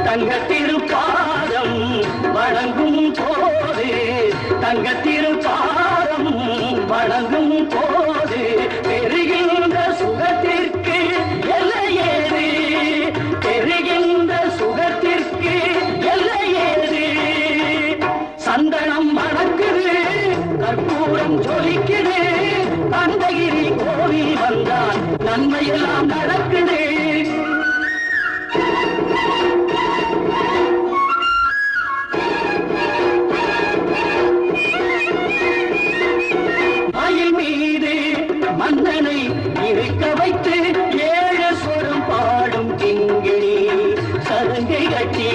தங்கத்திருப்பாதம் வணங்கும் போது தங்கத்திருப்பாதம் வணங்கும் போது பெறுகின்ற சுகத்திற்கு எல்லையேது பெறுகின்ற சுகத்திற்கு எல்லையேது சந்தனம் மணக்குது கற்பூரம் ஜொலிக்குது தந்தகிரி கோவில் வந்தால் நன்மையெல்லாம் நடக்குது மன்னனை இருக்க வைத்து ஏழு சொரம் பாடும் கிங்கிணி சதங்கை கட்டி